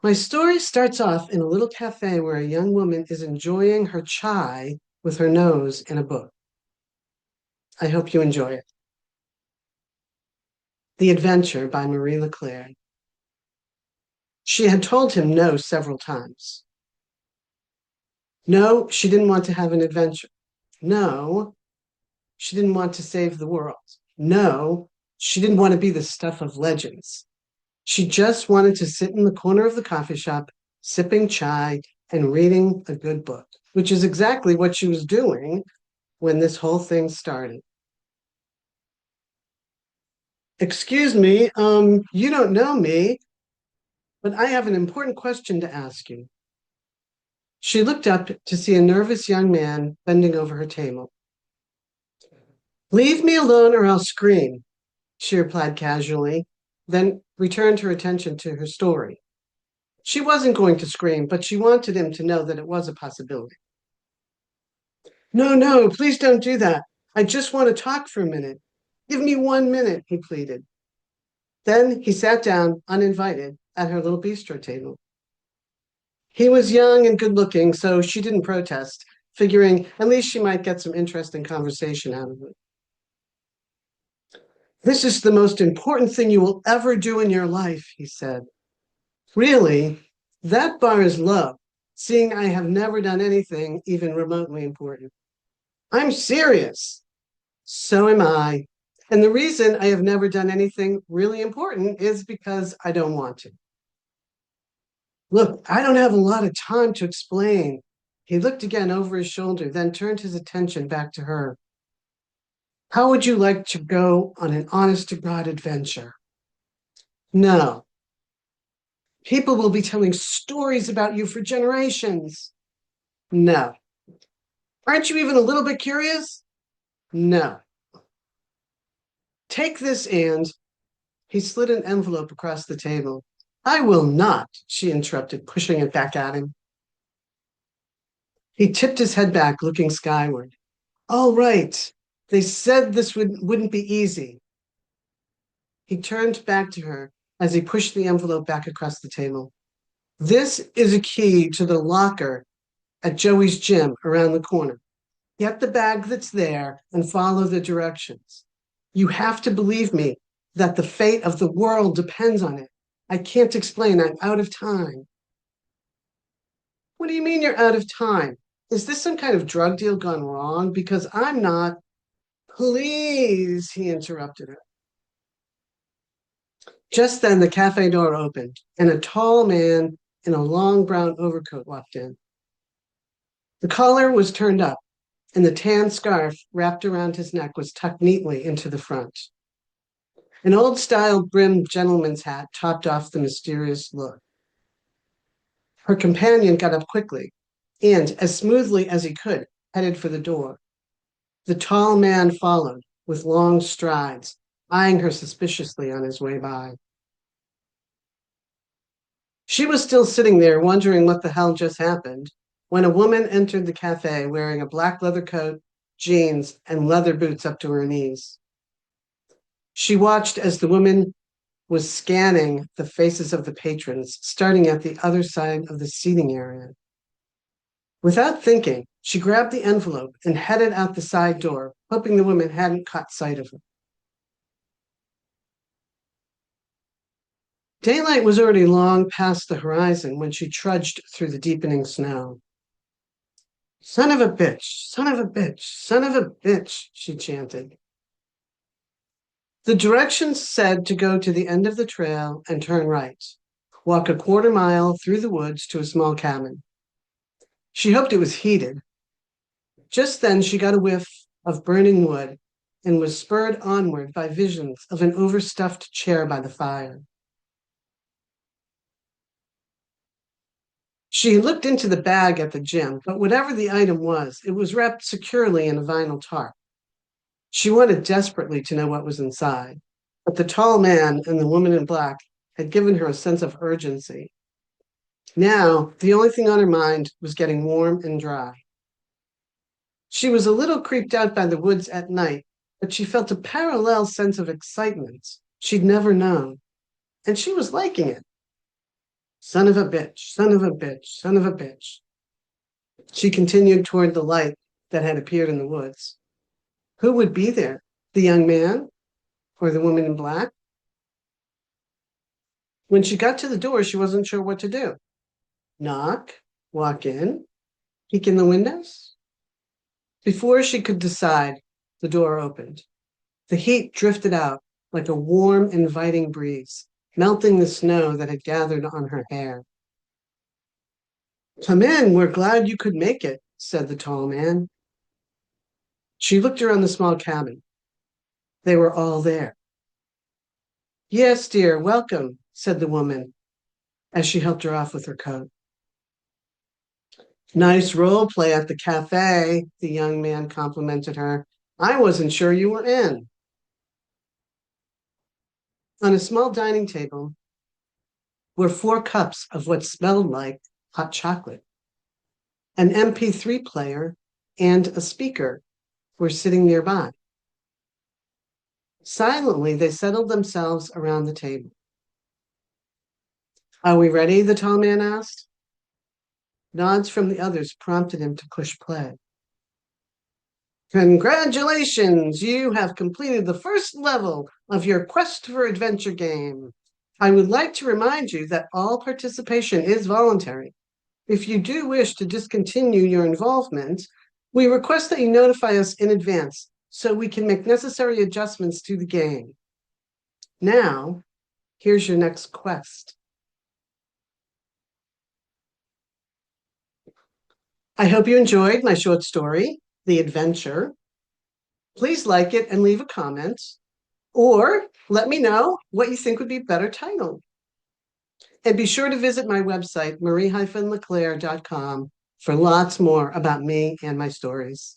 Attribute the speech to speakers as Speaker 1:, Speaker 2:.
Speaker 1: My story starts off in a little cafe where a young woman is enjoying her chai with her nose in a book. I hope you enjoy it. The Adventure by Marie Leclerc. She had told him no several times. No, she didn't want to have an adventure. No, she didn't want to save the world. No, she didn't want to be the stuff of legends. She just wanted to sit in the corner of the coffee shop, sipping chai and reading a good book, which is exactly what she was doing when this whole thing started. Excuse me, you don't know me, but I have an important question to ask you. She looked up to see a nervous young man bending over her table. Leave me alone or I'll scream, she replied casually, then returned her attention to her story. She wasn't going to scream, but she wanted him to know that it was a possibility. No, no, please don't do that. I just want to talk for a minute. Give me 1 minute, he pleaded. Then he sat down, uninvited, at her little bistro table. He was young and good looking, so she didn't protest, figuring at least she might get some interesting conversation out of it. This is the most important thing you will ever do in your life, he said. Really? That bar is low, seeing I have never done anything even remotely important. I'm serious. So am I. And the reason I have never done anything really important is because I don't want to. Look, I don't have a lot of time to explain. He looked again over his shoulder, then turned his attention back to her. How would you like to go on an honest to God adventure? No. People will be telling stories about you for generations. No. Aren't you even a little bit curious? No. Take this and he slid an envelope across the table. I will not, she interrupted, pushing it back at him. He tipped his head back, looking skyward. All right. They said this wouldn't be easy. He turned back to her as he pushed the envelope back across the table. This is a key to the locker at Joey's gym around the corner. Get the bag that's there and follow the directions. You have to believe me that the fate of the world depends on it. I can't explain. I'm out of time. What do you mean you're out of time? Is this some kind of drug deal gone wrong? Because I'm not. Please, he interrupted her. Just then the cafe door opened and a tall man in a long brown overcoat walked in. The collar was turned up and the tan scarf wrapped around his neck was tucked neatly into the front. An old-style brimmed gentleman's hat topped off the mysterious look. Her companion got up quickly and, as smoothly as he could, headed for the door. The tall man followed with long strides, eyeing her suspiciously on his way by. She was still sitting there wondering what the hell just happened when a woman entered the cafe wearing a black leather coat, jeans, and leather boots up to her knees. She watched as the woman was scanning the faces of the patrons, starting at the other side of the seating area. Without thinking, she grabbed the envelope and headed out the side door, hoping the woman hadn't caught sight of her. Daylight was already long past the horizon when she trudged through the deepening snow. Son of a bitch, son of a bitch, son of a bitch, she chanted. The directions said to go to the end of the trail and turn right, walk a quarter mile through the woods to a small cabin. She hoped it was heated. Just then she got a whiff of burning wood and was spurred onward by visions of an overstuffed chair by the fire. She looked into the bag at the gym, but whatever the item was, it was wrapped securely in a vinyl tarp. She wanted desperately to know what was inside, but the tall man and the woman in black had given her a sense of urgency. Now, the only thing on her mind was getting warm and dry. She was a little creeped out by the woods at night, but she felt a parallel sense of excitement she'd never known, and she was liking it. Son of a bitch, son of a bitch, son of a bitch. She continued toward the light that had appeared in the woods. Who would be there? The young man or the woman in black? When she got to the door, she wasn't sure what to do. Knock, walk in, peek in the windows? Before she could decide, the door opened. The heat drifted out like a warm, inviting breeze, melting the snow that had gathered on her hair. Come in, we're glad you could make it, said the tall man. She looked around the small cabin. They were all there. Yes, dear, welcome, said the woman as she helped her off with her coat. Nice role play at the cafe, the young man complimented her. I wasn't sure you were in. On a small dining table were 4 cups of what smelled like hot chocolate. An MP3 player and a speaker were sitting nearby. Silently, they settled themselves around the table. Are we ready? The tall man asked. Nods from the others prompted him to push play. Congratulations! You have completed the first level of your Quest for Adventure game. I would like to remind you that all participation is voluntary. If you do wish to discontinue your involvement, we request that you notify us in advance so we can make necessary adjustments to the game. Now, here's your next quest. I hope you enjoyed my short story, The Adventure. Please like it and leave a comment, or let me know what you think would be better titled. And be sure to visit my website, marie-leclaire.com, for lots more about me and my stories.